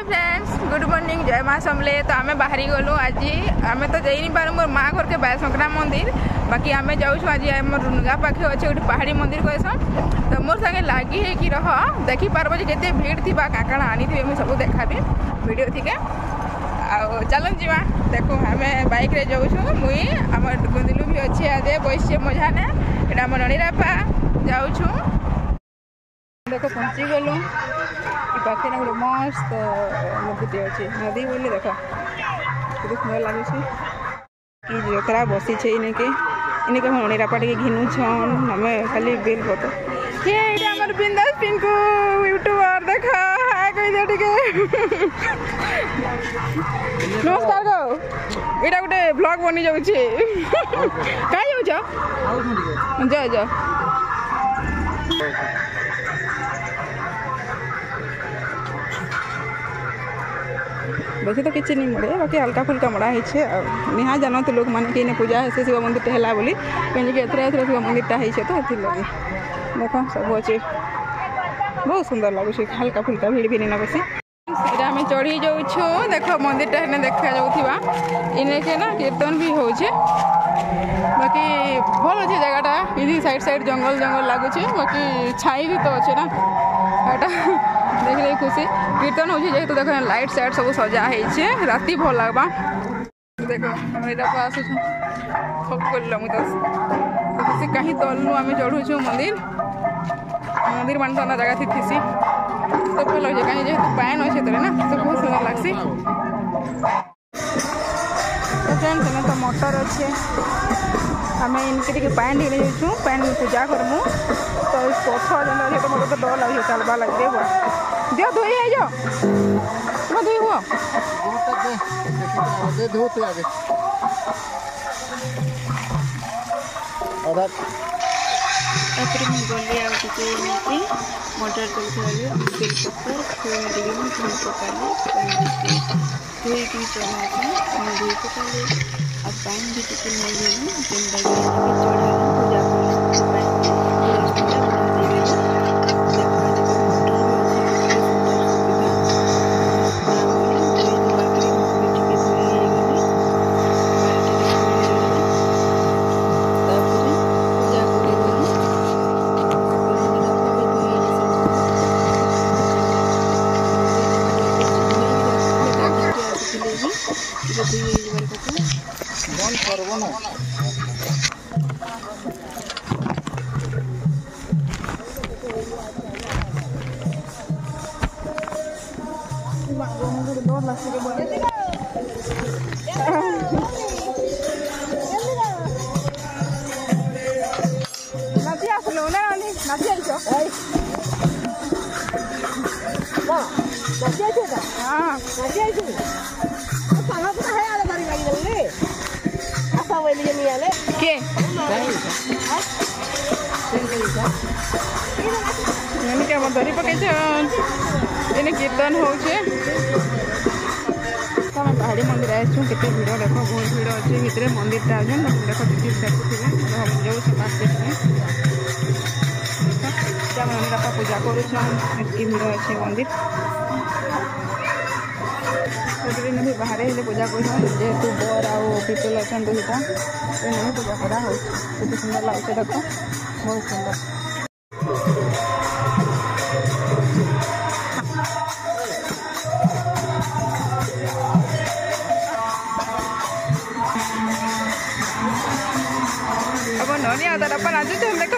Friends good morning जय माँ समले। तो आम बाहरी गलु आज आम तो जाई पारू मोर माँ घर के बालसंक्रा मंदिर बाकी आम जाऊँ आज आम रुनगा पाखे अच्छे गोटे पहाड़ी मंदिर कहसन। तो मोर संगे लगी है कि रह देखी पार्ब जिते भीड़ थी काण आनी मुझे सब देखाबी वीडियो थी के चलन जीवा देखो आम बाइक रे जाऊँ मुई आम गुंदिलू भी अच्छे आज बैसे मजा ने यहाँ आम नणीरापा जाऊँ देख पहुँची गलु पाखे गोटे मस्त नदी अच्छे नदी बोले देख केते सुंदर लगुच कि जतरा बसी इनके इनके नणीरापा टे घिनुछन आम खाली बिल फोटो ये आमर बिंदास पिंकू यूट्यूबर देख हाय कह दियो टिके नमस्कार गो एटा गोटे ब्लॉग बनी जाउछे कहाँ जाउछ जा जा बेसी तो किसी नहीं मरे बाकी हल्का फुल्का मड़ा है निहा जान तो लोग माने कि पूजा है शिव मंदिर है बोली कहीं एथर शिव मंदिर है तो ये लगे देख सब अच्छे बहुत सुंदर लगुच हल्का फुल्का भीड़ भी नहीं बसी इटा आम चढ़ी जाऊँ देख मंदिर टा देखा जाऊा इनके ना कीर्तन भी होचे बाकी भल अच्छे जगहटा इधर साइड साइड जंगल जंगल लगुच बाकी छाई भी तो अच्छे ना देख खुशी कीर्तन हो जेहेतु देख लाइट साइट सब सजा है राति भल लगवा देख आसु मुझे कहीं तलू आम चढ़ुचु मंदिर मंदिर मान तो जगह थी तो भल लगे कहीं जेहेतु पान अच्छे तो ना तो बहुत सुंदर लगसी फ्रेंड्स एने तो मोटर अच्छे आम इनके पान ढेले जाऊँ पान पूजा करमु तो पथर जेन तो मतलब तो डर लगे चलवा लगे हुआ दियो धोई है जो तुम धोई हुआ तापर मैं गली आगे मटर चलते बेलपत्र फूल टे मुझे पकाली धोई चढ़ा धोई पकाली आ पान भी टे नहीं चढ़ा पूजा धरी पकड़ कीर्तन हो पहाड़ी मंदिर आसू के भीड़ देख बहुत भीड़ अच्छे भितर मंदिर टा देख देखुए नणीरापा पूजा कर भीड़ अच्छे मंदिर भी बाहर पूजा कर जेहेतु बर आउ पीपल अच्छा दुईटा पूजा करा सुंदर लगे देख बहुत सुंदर ननी आता नाचुच देख